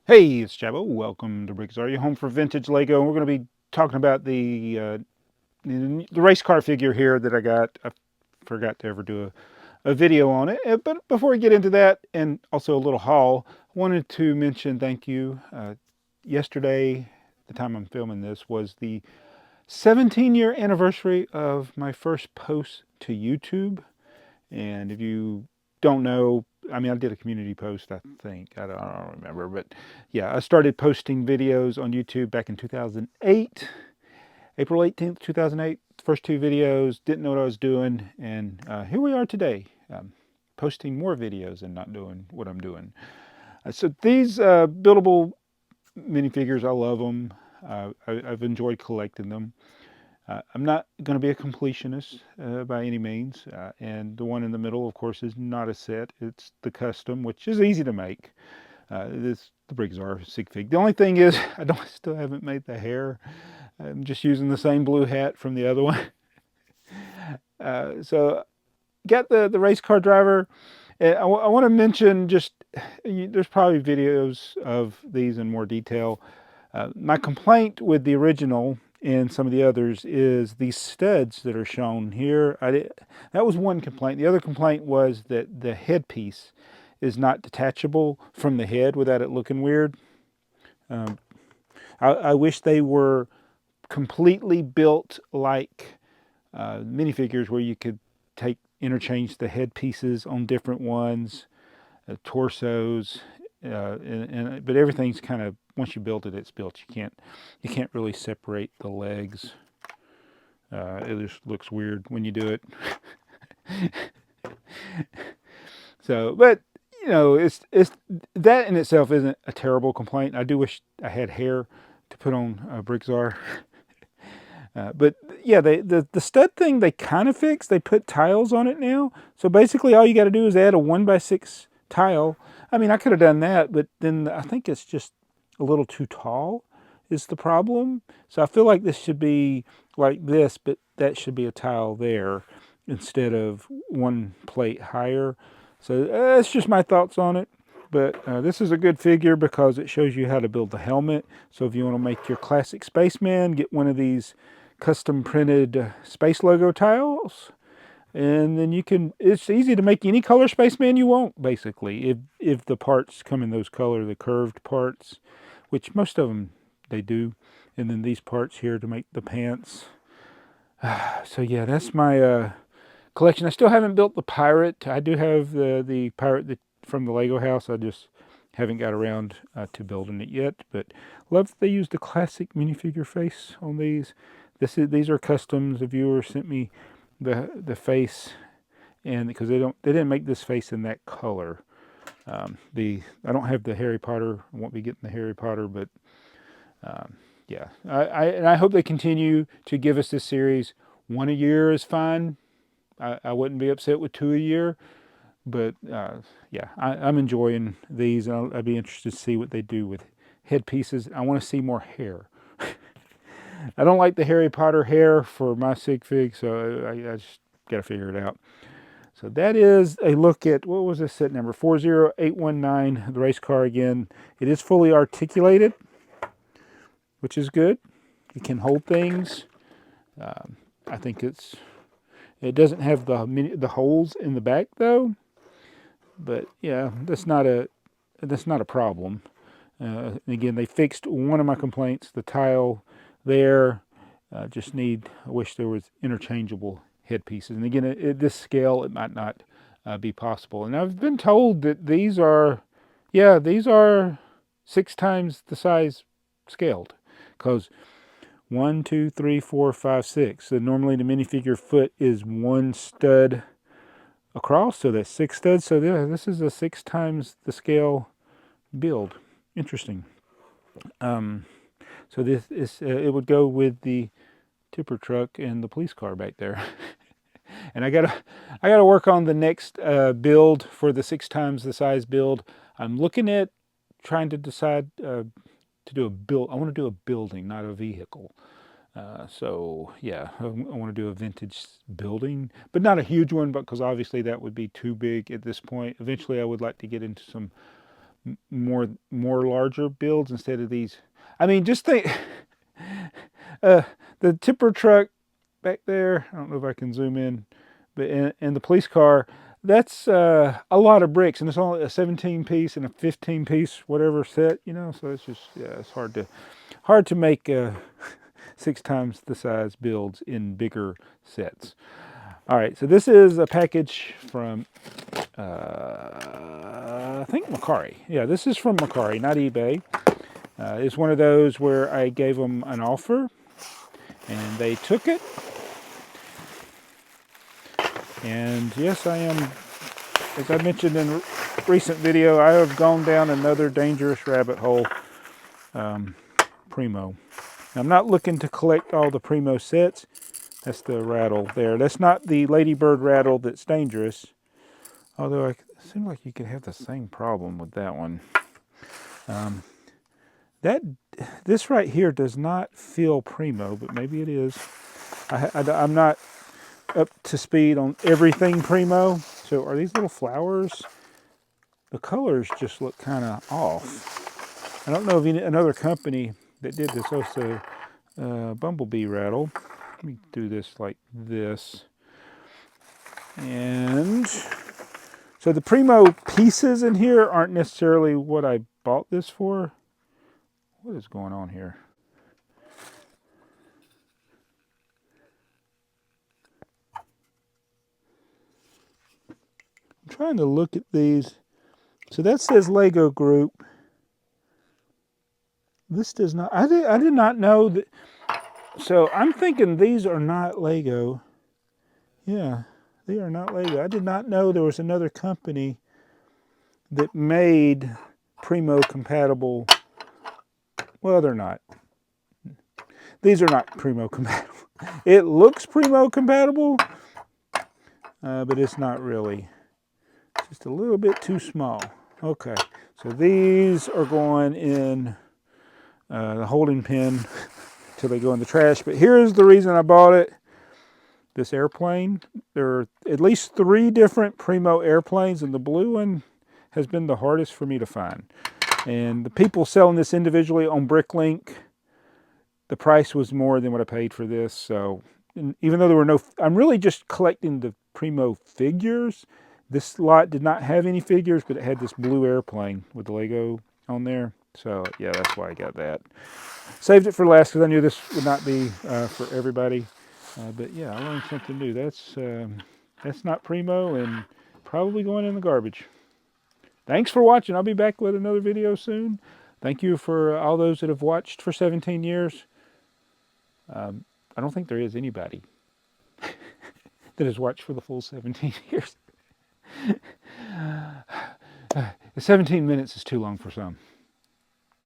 Hey, it's Jabo. Welcome to BrickTsar, your home for vintage Lego. And we're going to be talking about the race car figure here that I got. I forgot to ever do a video on it. But before we get into that, and also a little haul, I wanted to mention thank you. Yesterday, the time I'm filming this, was the 17-year anniversary of my first post to YouTube. And if you don't know, I mean, I did a community post, I think. I don't remember. But yeah, I started posting videos on YouTube back in 2008, April 18th, 2008. First two videos, didn't know what I was doing. And here we are today, posting more videos and not doing what I'm doing. So these buildable minifigures, I love them. I've enjoyed collecting them. I'm not going to be a completionist by any means, and the one in the middle, of course, is not a set. It's the custom, which is easy to make. This the BrickTsar sig fig. The only thing is, still haven't made the hair. I'm just using the same blue hat from the other one. So got the race car driver. I want to mention just there's probably videos of these in more detail. My complaint with the original and some of the others is these studs that are shown here. That was one complaint. The other complaint was that the headpiece is not detachable from the head without it looking weird. Um, I wish they were completely built like minifigures where you could interchange the headpieces on different ones, torsos, but everything's kind of, once you build it, it's built. You can't really separate the legs. It just looks weird when you do it. So, but it's that in itself isn't a terrible complaint. I do wish I had hair to put on BrickTsar. But yeah, the stud thing they kind of fixed. They put tiles on it now. So basically, all you got to do is add a 1x6 tile. I mean, I could have done that, but then I think it's just a little too tall is the problem. So I feel like this should be like this, but that should be a tile there instead of one plate higher. So that's just my thoughts on it. But this is a good figure because it shows you how to build the helmet. So if you want to make your classic spaceman, get one of these custom printed space logo tiles. And then it's easy to make any color spaceman you want, basically, if the parts come in those color, the curved parts, which most of them they do. And then these parts here to make the pants. So yeah, that's my collection. I still haven't built the pirate. I do have the pirate from the Lego house. I just haven't got around to building it yet. But love that they used the classic minifigure face on these. These are customs. A viewer sent me the face, and because they didn't make this face in that color. I don't have the Harry Potter. I won't be getting the Harry Potter, but yeah. I hope they continue to give us this series. One a year is fine. I wouldn't be upset with two a year, but yeah, I'm enjoying these. I'd be interested to see what they do with headpieces. I want to see more hair. I don't like the Harry Potter hair for my sig fig, so I just got to figure it out. So that is a look at, what was this set number? 40819, the race car again. It is fully articulated, which is good. It can hold things. I think it doesn't have the holes in the back though, but yeah, that's not a problem. Again, they fixed one of my complaints, the tile there. I wish there was interchangeable headpieces. And again, at this scale, it might not be possible. And I've been told that these are 6 times the size scaled, because 1, 2, 3, 4, 5, 6. So normally the minifigure foot is one stud across, so that's 6 studs. So yeah, this is a 6 times the scale build. Interesting. So this is it would go with the tipper truck and the police car back there. And I gotta work on the next build for the 6 times the size build. I'm looking at trying to decide to do a build. I want to do a building, not a vehicle. So yeah, I want to do a vintage building, but not a huge one, because obviously that would be too big at this point. Eventually, I would like to get into some more larger builds instead of these. I mean, just think, the tipper truck back there. I don't know if I can zoom in, but in the police car, that's a lot of bricks, and it's only a 17 piece and a 15 piece whatever set, you know. So it's just, yeah, it's hard to make 6 times the size builds in bigger sets. All right, so this is a package from I think Macari. Yeah, this is from Macari, not eBay. It's one of those where I gave them an offer and they took it. And yes, I am, as I mentioned in a recent video, I have gone down another dangerous rabbit hole. Primo. I'm not looking to collect all the Primo sets. That's the rattle there. That's not the Ladybird rattle that's dangerous. Although it seems like you could have the same problem with that one. This right here does not feel Primo, but maybe it is. I'm not up to speed on everything Primo. So are these little flowers? The colors just look kind of off. I don't know of another company that did this. Also, Bumblebee rattle. Let me do this like this. And so the Primo pieces in here aren't necessarily what I bought this for. What is going on here? I'm trying to look at these. So that says Lego Group. This does not. I did not know that. So I'm thinking these are not Lego. Yeah, they are not Lego. I did not know there was another company that made Primo compatible. Well, they're not. These are not Primo compatible. It looks Primo compatible, but it's not really. It's just a little bit too small. Okay, so these are going in the holding pen till they go in the trash. But here's the reason I bought it. This airplane. There are at least 3 different Primo airplanes, and the blue one has been the hardest for me to find. And the people selling this individually on Bricklink, the price was more than what I paid for this. So even though there were no, I'm really just collecting the Primo figures. This lot did not have any figures, but it had this blue airplane with the Lego on there. So yeah, that's why I got that. Saved it for last because I knew this would not be for everybody. But yeah, I learned something new. That's not Primo and probably going in the garbage. Thanks for watching. I'll be back with another video soon. Thank you for all those that have watched for 17 years. I don't think there is anybody that has watched for the full 17 years. 17 minutes is too long for some.